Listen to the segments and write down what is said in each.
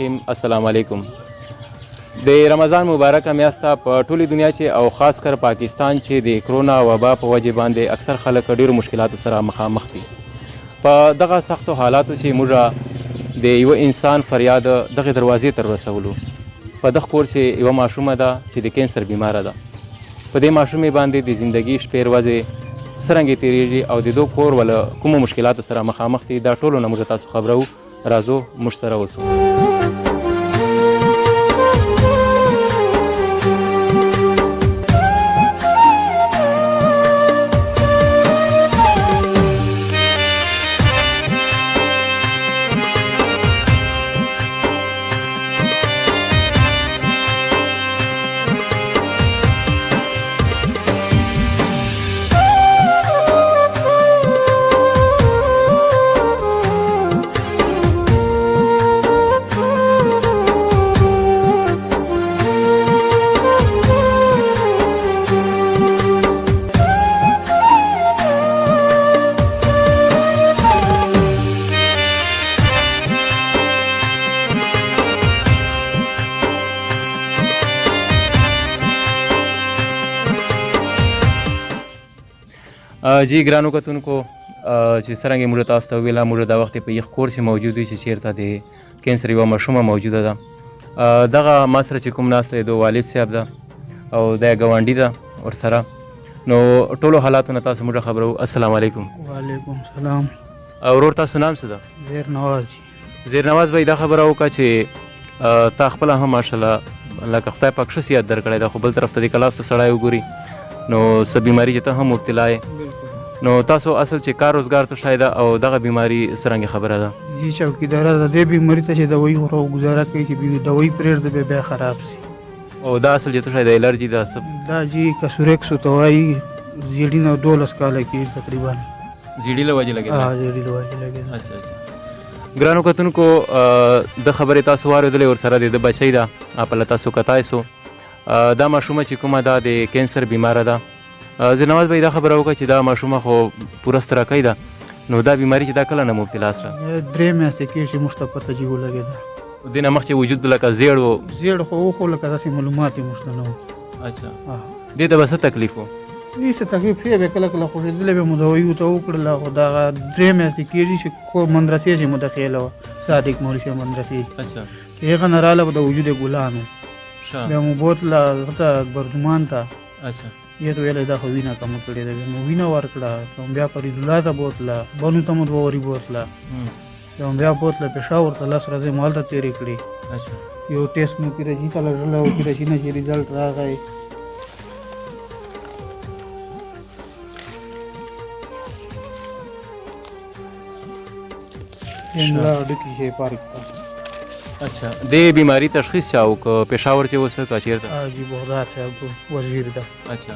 الرحیم. السلام علیکم. د رمضان مبارکه میاشته په ټولې دنیا چې او خاص کر پاکستان چې د کرونا وبا په وجې باندې اکثر خلک ډېرو مشکلاتو سره مخامخ دي. په دغه سختو حالاتو چې موږ د یو انسان فریاد دغه دروازې ته رسولو، په دغه کور چې یوه ماشومه ده چې د کینسر بیماره ده. په دې ماشومې باندې د زندګي شپې ورځې څرنګه تیریږي او د دو کور ولا کومو مشکلاتو سره مخامخ دي، دا ټولو نه موږ تاسو خبرو. راځو موږ سره اوسو. جی ګرانو کتونکو، چې څرنګه موږ تاسو ته ویله، موږ دا وخت په یخ کور کې موجود یو چې چېرته د کینسر یوه ماشومه موجوده ده. دغه ما سره چې کوم ناسته د والد صاحب ده او د ګاونډي ده ورسره. نو ټولو حالاتو نه تاسو موږ خبرو. السلام علیکم. وعلیکم السلام. ورور تاسو نام څه ده؟ زیر نواز. زیر نواز بھائی، دا خبره وکړه چې تا خپله هم ماشاءالله لکه خدای پاک ښه صحت درکړی ده، خو بل طرف ته د کلاس ته سړی وګوري نو څه بیماري چې ته هم مبتلا یې. نو تاسو اصل چې کار روزګار ته شاید او دغه بیماری څرنګه خبره ده؟ جی چوکیدار د دې بیماری ته چې دوی ورو گزاره کوي چې دوی پرېږده بیا خراب شي. او دا اصل چې ته شاید الرجی ده دا جی کسوریکس ته وایي، زیړي نه 12 کاله کې تقریبا زیړي له وجې لګېده. زیړي له وجې لګېده. اچھا. ګرانو کتونکو، د خبرې تاسو واورېدلې، ورسره د بچی ده په له تاسو کتای سو. دا ماشومه چې کومه ده د کینسر بیماره ده. زیر نواز بھائی، دا خبره وکړه چې دا ماشومه خو پوره سترکۍ ده، نو دا بیماري چې دا کله نه مبتلا سوه؟ 3 میاشتې کېږي موږ ته پته چې ولګېده. دې نه مخکې وجود لکه زیړ و؟ زیړ خو و، خو لکه داسې معلومات یې موږ ته نه وو. اچھا. دې ته به څه تکلیف و؟ دې څه تکلیف یې به کله کله خوږېدلی، به مو دوایي ورته وکړله، خو دغه 3 میاشتې کېږي چې کور مدرسې چې مو دخیله وه، صادق مولوي صاحب مدرسې. اچھا. چې هغه نه راله به د وجود یې ګلان و، بیا مو بوتله هغه ته اکبرجمان ته. اچھا. یې ته ویلی دا خو وینه کمه کړې ده، بیا مو وینه ورکړه، بیا فریدالله ته بوتله، بنو ته مو 2 وري بوتله، بیا بوتله پېښور ته 10 ورځې مو هلته تېرې کړې. یو ټیسټ مو کرجي ته لږله و، کرجي نه چې رزلټ راغی. ملا ډکي شي پارک ته. اچھا. د بیماری تشخیص چا وکړه؟ پېښور چې اوسه که چېرته؟ جی بغداد صاحب وزیر ده. اچھا.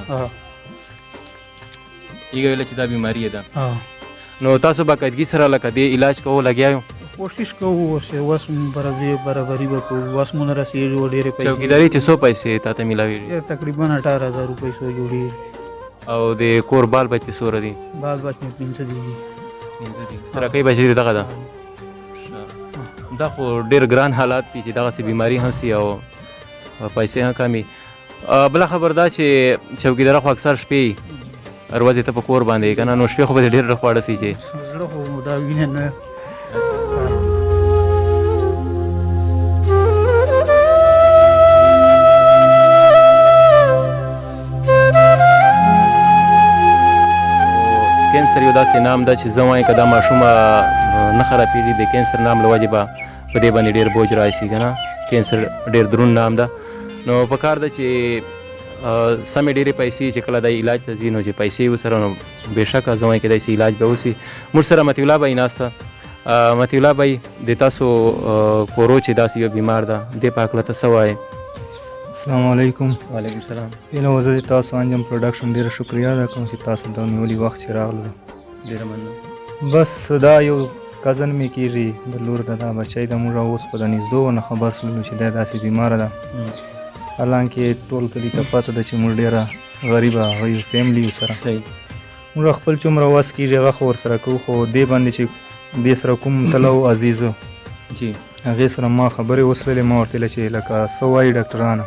یې ویله چې دا بیماري یې ده. نو تاسو باقاعدګي سره لکه دې علاج کوو لګیا یو؟ کوشش کوو، اوس برابري به کوو، اوس مو نه رسېږي ډېرې پیسې. چوکیداري چې څو پیسې تا ته میلاوېږي؟ تقریبا 18,000 روپۍ سو جوړېږي. او د کور بال بچې څومره دي؟ بال بچ مې 15 دي. 15 دي. ترکۍ بچې دي دغه ده؟ دا خو ډېر ګران حالات دي چې دغسې بیماري هم سي او پیسې هم کمې. بله خبر دا چې چوکیداره خو اکثر شپې ورځې ته په کور باندې که نه، نو شپې خو به دې ډېر خواړه سي چې زړه خو دا وینه نه. کینسر یو داسې نام ده چې زه وایم که دا ماشومه نه خرابېږي، د کینسر نام له وجې به په دې باندې ډېر بوج راشي که نه. کینسر ډېر دروند نام ده. نو پکار ده چې سمې ډېرې پیسې چې کله دا علاج ته ځي، نو چې پیسې ورسره، نو بېشکه زه وایم کېدای شي علاج به وسي. موږ سره مطیع الله بھائی ناسته. مطیع الله بھائی، د تاسو کورو چې داسې یو بیمار ده، دې په هکله ته څه وایې؟ السلام علیکم. وعلیکم السلام. یله زه د تاسو انجم پروډکشن ډېره شکریا ادا کوم چې تاسو د نیولي وخت چې راغلو. ډېره مننه. بس دا یو کزن مې کېږي، د لور د دا بچی د موږ اوس په د نږدو نه خبر سولو چې دی داسې بیماره ده. حالانکه ټول کلي ته پته ده چې موږ ډېره غریبه هغوی فیملي یو سره. موږ خپل چې څومره وس کېږي هغه خو ورسره کوو، خو دې باندې چې دې سره کوم تلو عزیزو جی هغې سره ما خبرې وسرلې، ما ورته ویله چې لکه څه وایي ډاکټرانو.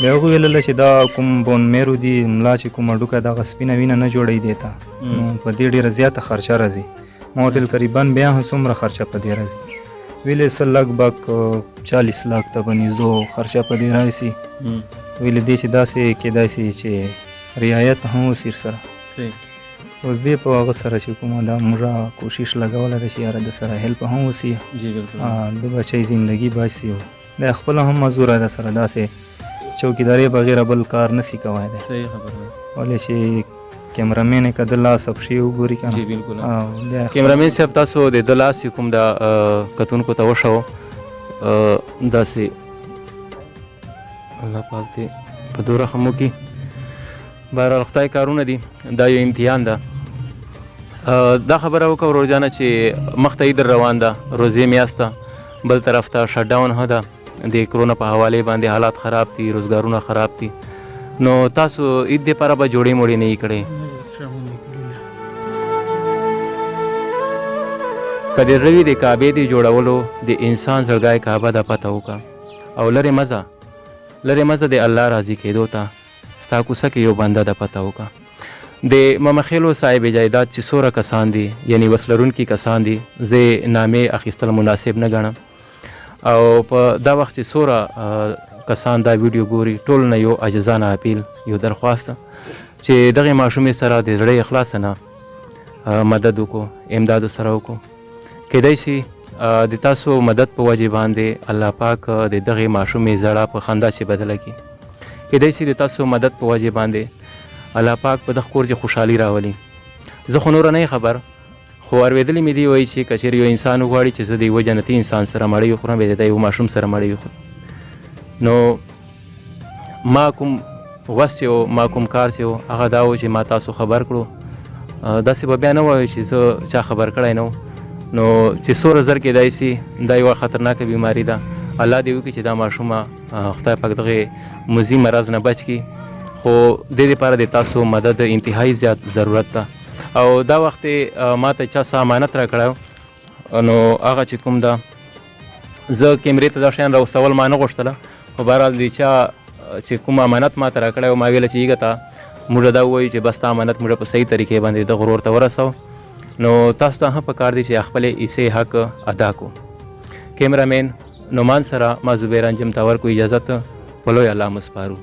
بیا هغوی ویلله چې دا کوم بون میرو دي، ملا چې کومه ډوکه دغه سپینه وینه نه جوړوي دې ته، نو په دې ډېره زیاته خرچه راځي. ما ورته ویل قریبا بیا هم څومره خرچه په دې راځي؟ ویلې څه لږ بګ 40 لاک ته به نږدې خرچه په دې راشي. ویلې دې چې داسې کېدای شي چې رعایت هم وسي سره. اوس دې په هغه سره چې کومه دا موږ کوشش لګولی ده چې یاره د سره هیلپ هم وسي، د بچی زندګي باسي. دا خپله هم مزوره ده سره، داسې چوکیدارۍ بغیر بل کار نسی کولی دی. ولې چې کیمرامین یې که د لاس پښې وګوري که نه. کیمرامین صاحب تاسو د ده لاس چې کوم د کتونکو ته وښو داسې الله پاک دې په دوه رحم وکړي. بهرحال خدای کارونه دي، دا یو امتحان ده. دا خبره وکړه ورور جانه چې مخته عید روان ده، روزې میاشت ده، بل طرف ته شټ ډاون هم ده، د کرونا په حوالې باندې حالات خراب دي، روزګارونه خراب دي. نو تاسو عید دپاره به جوړې موړې نه یې کړې؟ که د روي د کعبې د جوړولو د انسان زړګی کعبه ده پته وکړه، او لرې مزه د الله راضي کېدو ته ستا کوڅه کې یو بنده ده پته وکړه. د ممخیلو صاحب جایداد چې څومره کسان دي، یعنی وس لرونکي کسان دي، زه نامې اخیستل مناسب نه ګڼم. او په دا وخت چې څومره کسان دا ویډیو ګوري، ټول نه یو عاجزانه اپیل، یو درخواست چې دغې ماشومې سره د زړه اخلاص نه مدد وکړو، امداد سره وکړو. کیدای شي د تاسو مدد په وجې باندې الله پاک د دغې ماشومې زړه په خندا چې بدله کړي. کیدای شي د تاسو مدد په وجې باندې الله پاک په دغه کور چې خوشحالي راولي. زه خو نوره نه خبر، خو اورېدلې مې دي وایي چې که چېرې یو انسان وغواړي چې زه د یوه جنتي انسان سره مړۍ وخورم، بیا د یو ماشوم سره مړۍ وخورم. نو ما کوم وس چې و، ما کوم کار چې و، هغه دا و چې ما تاسو خبر کړو. داسې به بیا نه وایو چې زه چا خبر کړی نه و. نو چې څومره زر کېدای شي دا یوه خطرناکه بیماري ده. الله دې وکړي چې دا ماشومه خدای پاک دغې مزي مرض نه بچ کړي. خو دې دپاره د تاسو مدد انتهایي زیات ضرورت ده. او دا وخت ما ته چا څه امانت راکړی، نو هغه چې کوم ده زه کیمرې ته دا شیان راوستول ما نه غوښتله، خو بهرحال د چا چې کوم امانت ما ته راکړی و، ما ویله چې ایږه ته موږ دا ووایو چې بس تا امانت موږ په صحیح طریقې باندې دغه ورور ته ورسو. نو تاسو ته هم پکار دی چې خپلې حصې حق ادا کو. کیمرامین نعمان سره ما زبیر انجم ته ورکو اجازت، په لوی الله مسپارو.